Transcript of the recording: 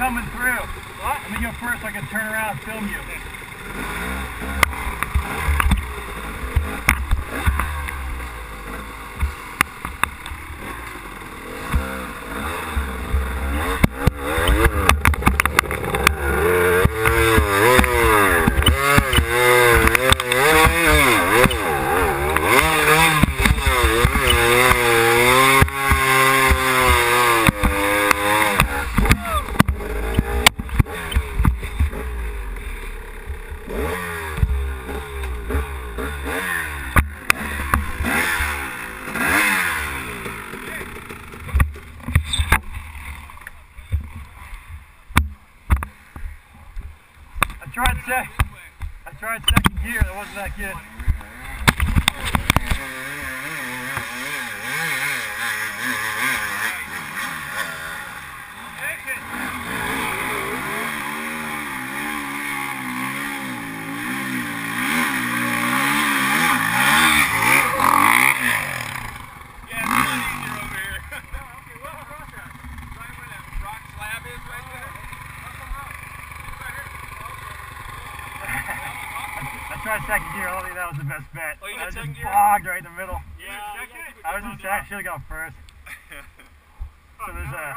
coming through. What? Let me go first so I can turn around and film you. I tried second gear, that wasn't that good. I tried second gear, I don't think that was the best bet. Oh, I was just bogged right in the middle. Yeah, I should have gone first. So there's a